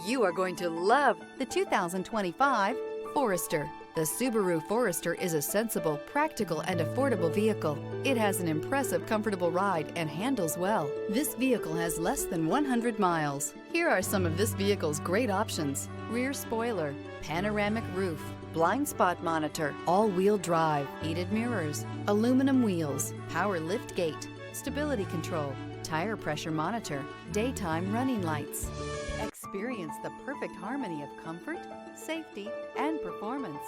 You are going to love the 2025 Forester. The Subaru Forester is a sensible, practical, and affordable vehicle. It has an impressive, comfortable ride and handles well. This vehicle has less than 100 miles. Here are some of this vehicle's great options: rear spoiler, panoramic roof, blind spot monitor, all-wheel drive, heated mirrors, aluminum wheels, power lift gate, stability control, tire pressure monitor, daytime running lights. Experience the perfect harmony of comfort, safety, and performance.